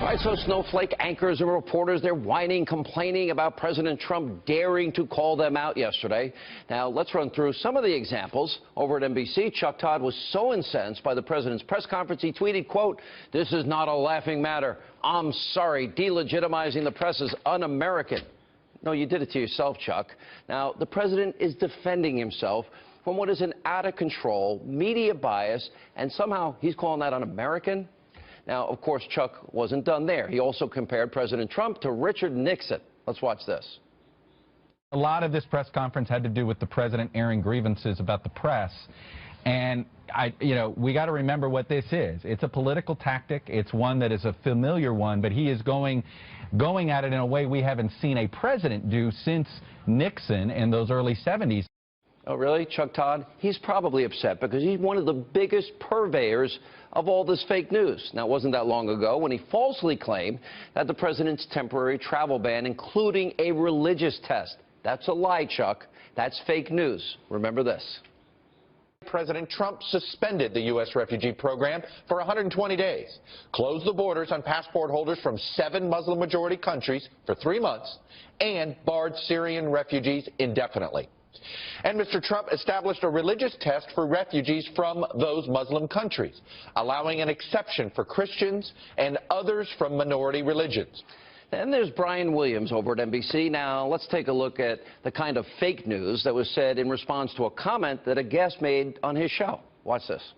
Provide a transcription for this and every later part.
Right, so snowflake anchors and reporters, they're whining, complaining about President Trump daring to call them out yesterday. Now, let's run through some of the examples. Over at NBC, Chuck Todd was so incensed by the president's press conference, he tweeted, quote, "This is not a laughing matter. I'm sorry. Delegitimizing the press is un-American." No, you did it to yourself, Chuck. Now, the president is defending himself from what is an out-of-control media bias, and somehow he's calling that un-American? Now, of course, Chuck wasn't done there. He also compared President Trump to Richard Nixon. Let's watch this. A lot of this press conference had to do with the president airing grievances about the press. And, we got to remember what this is. It's a political tactic. It's one that is a familiar one, but he is going at it in a way we haven't seen a president do since Nixon in those early 70s. Oh, really, Chuck Todd? He's probably upset because he's one of the biggest purveyors of all this fake news. Now, it wasn't that long ago when he falsely claimed that the president's temporary travel ban, including a religious test. That's a lie, Chuck. That's fake news. Remember this. President Trump suspended the U.S. refugee program for 120 days, closed the borders on passport holders from 7 Muslim-majority countries for 3 months, and barred Syrian refugees indefinitely. And Mr. Trump established a religious test for refugees from those Muslim countries, allowing an exception for Christians and others from minority religions. And there's Brian Williams over at NBC. Now, let's take a look at the kind of fake news that was said in response to a comment that a guest made on his show. Watch this.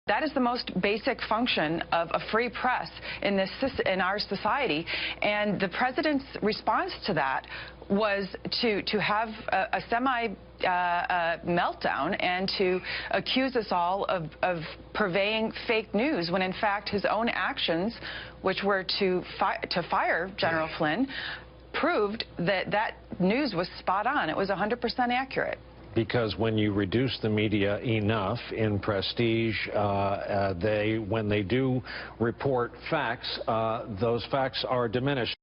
That is the most basic function of a free press in our society, and the president's response to that was to have a meltdown and to accuse us all of purveying fake news, when in fact his own actions, which were to fire General Flynn, proved that news was spot on. It was 100% accurate. Because when you reduce the media enough in prestige, when they do report facts, those facts are diminished.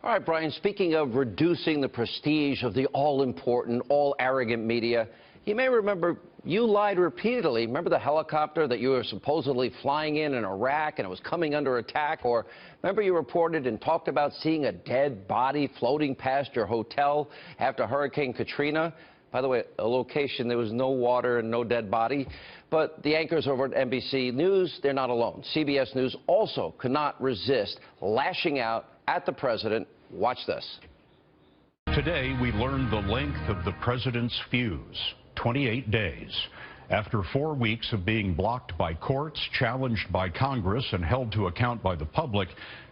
All right, Brian, speaking of reducing the prestige of the all-important, all-arrogant media, you may remember you lied repeatedly. Remember the helicopter that you were supposedly flying in Iraq and it was coming under attack? Or remember you reported and talked about seeing a dead body floating past your hotel after Hurricane Katrina? By the way, a location, there was no water and no dead body. But the anchors over at NBC News, they're not alone. CBS News also could not resist lashing out at the president. Watch this. Today, we learned the length of the president's fuse, 28 days. After 4 weeks of being blocked by courts, challenged by Congress, and held to account by the public,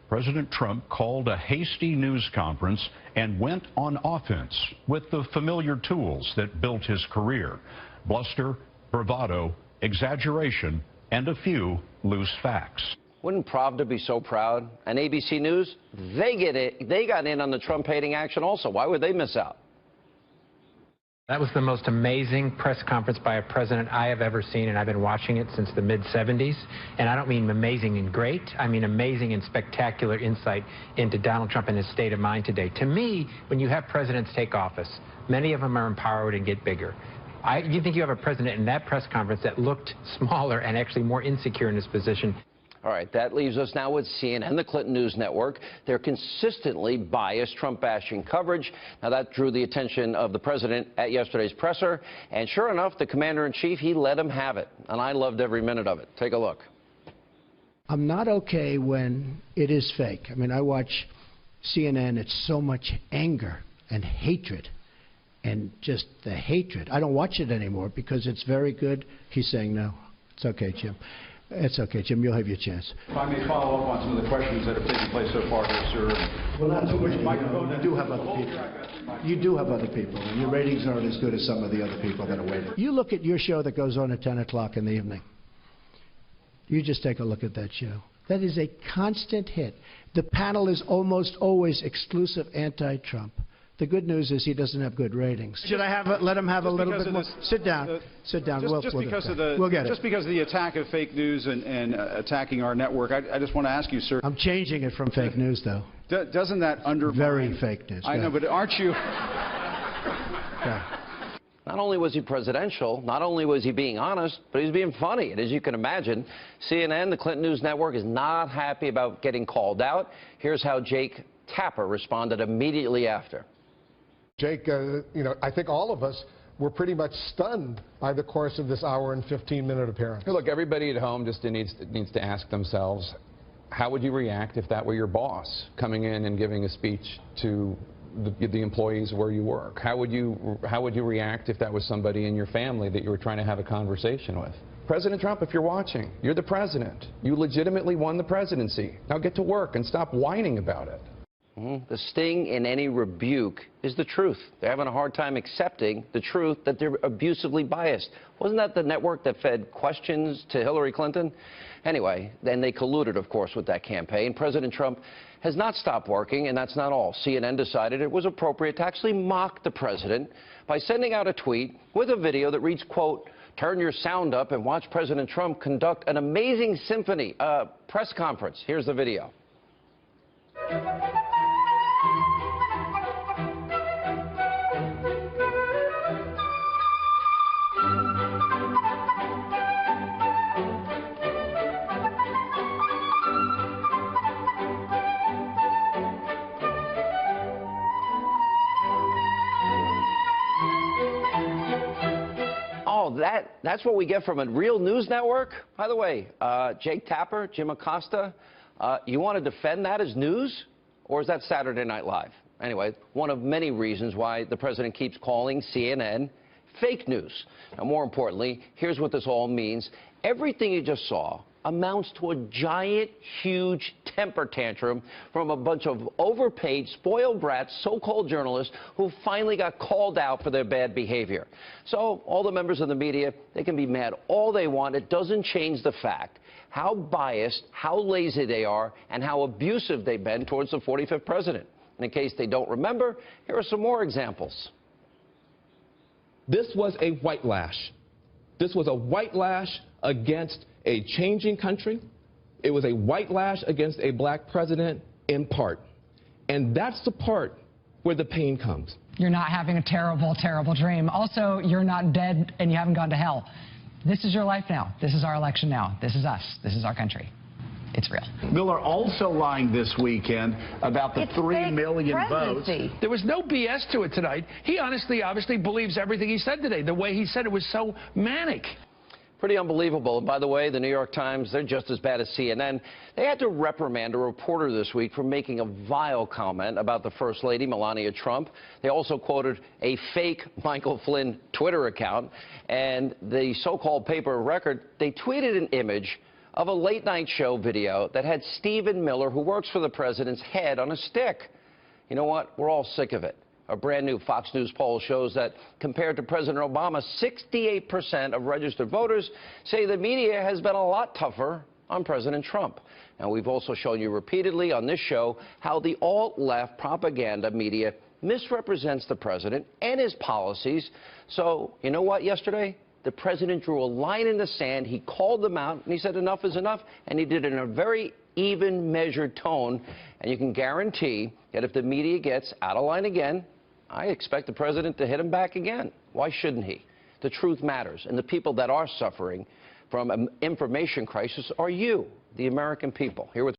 President Trump called a hasty news conference and went on offense with the familiar tools that built his career: bluster, bravado, exaggeration, and a few loose facts. Wouldn't Pravda be so proud? And ABC News, they got in on the Trump-hating action also. Why would they miss out? That was the most amazing press conference by a president I have ever seen, and I've been watching it since the mid-'70s. And I don't mean amazing and great. I mean amazing and spectacular insight into Donald Trump and his state of mind today. To me, when you have presidents take office, many of them are empowered and get bigger. You think you have a president in that press conference that looked smaller and actually more insecure in his position. All right, that leaves us now with CNN, the Clinton News Network. Their consistently biased Trump-bashing coverage. Now, that drew the attention of the president at yesterday's presser. And sure enough, the commander-in-chief, he let him have it. And I loved every minute of it. Take a look. I'm not okay when it is fake. I mean, I watch CNN. It's so much anger and hatred. And just the hatred. I don't watch it anymore because it's very good. He's saying, no, it's okay, Jim. It's okay, Jim. You'll have your chance. If I may follow up on some of the questions that have taken place so far here, sir. Well, not too much microphone. You do have other people. You do have other people. And your ratings aren't as good as some of the other people that are waiting. You look at your show that goes on at 10 o'clock in the evening. You just take a look at that show. That is a constant hit. The panel is almost always exclusive anti-Trump. The good news is he doesn't have good ratings. Should I let him have a little bit more? Sit down. Sit down. We'll get it. Just because of the attack of fake news and attacking our network, I just want to ask you, sir. I'm changing it from fake news, though. Doesn't that undermine... Very fake news. I know, but aren't you... All Not only was he presidential, not only was he being honest, but he was being funny. And as you can imagine, CNN, the Clinton News Network, is not happy about getting called out. Here's how Jake Tapper responded immediately after. Jake, I think all of us were pretty much stunned by the course of this hour and 15-minute appearance. Look, everybody at home just needs to ask themselves, how would you react if that were your boss coming in and giving a speech to the employees where you work? How would you react if that was somebody in your family that you were trying to have a conversation with? President Trump, if you're watching, you're the president. You legitimately won the presidency. Now get to work and stop whining about it. The sting in any rebuke is the truth. They're having a hard time accepting the truth that they're abusively biased. Wasn't that the network that fed questions to Hillary Clinton? Anyway, then they colluded, of course, with that campaign. President Trump has not stopped working, and that's not all. CNN decided it was appropriate to actually mock the president by sending out a tweet with a video that reads, quote, "Turn your sound up and watch President Trump conduct an amazing symphony press conference." Here's the video. Oh, that's what we get from a real news network? By the way, Jake Tapper, Jim Acosta, you want to defend that as news? Or is that Saturday Night Live? Anyway, one of many reasons why the president keeps calling CNN fake news. Now, more importantly, here's what this all means. Everything you just saw amounts to a giant, huge temper tantrum from a bunch of overpaid, spoiled brats, so-called journalists who finally got called out for their bad behavior. So all the members of the media, they can be mad all they want. It doesn't change the fact how biased, how lazy they are, and how abusive they've been towards the 45th president. And in case they don't remember, here are some more examples. This was a white lash. This was a white lash against a changing country. It was a white lash against a black president in part. And that's the part where the pain comes. You're not having a terrible, terrible dream. Also, you're not dead and you haven't gone to hell. This is your life now. This is our election now. This is us. This is our country. It's real. Miller also lying this weekend about the 3 million votes. There was no BS to it tonight. He obviously believes everything he said today. The way he said it was so manic. Pretty unbelievable. And by the way, the New York Times, they're just as bad as CNN. They had to reprimand a reporter this week for making a vile comment about the First Lady, Melania Trump. They also quoted a fake Michael Flynn Twitter account. And the so-called paper record, they tweeted an image of a late-night show video that had Stephen Miller, who works for the president's head, on a stick. You know what? We're all sick of it. A brand-new Fox News poll shows that compared to President Obama, 68% of registered voters say the media has been a lot tougher on President Trump. Now, we've also shown you repeatedly on this show how the alt-left propaganda media misrepresents the president and his policies. So, you know what, yesterday? The president drew a line in the sand. He called them out, and he said enough is enough, and he did it in a very even, measured tone. And you can guarantee that if the media gets out of line again, I expect the president to hit him back again. Why shouldn't he? The truth matters, and the people that are suffering from an information crisis are you, the American people. Here with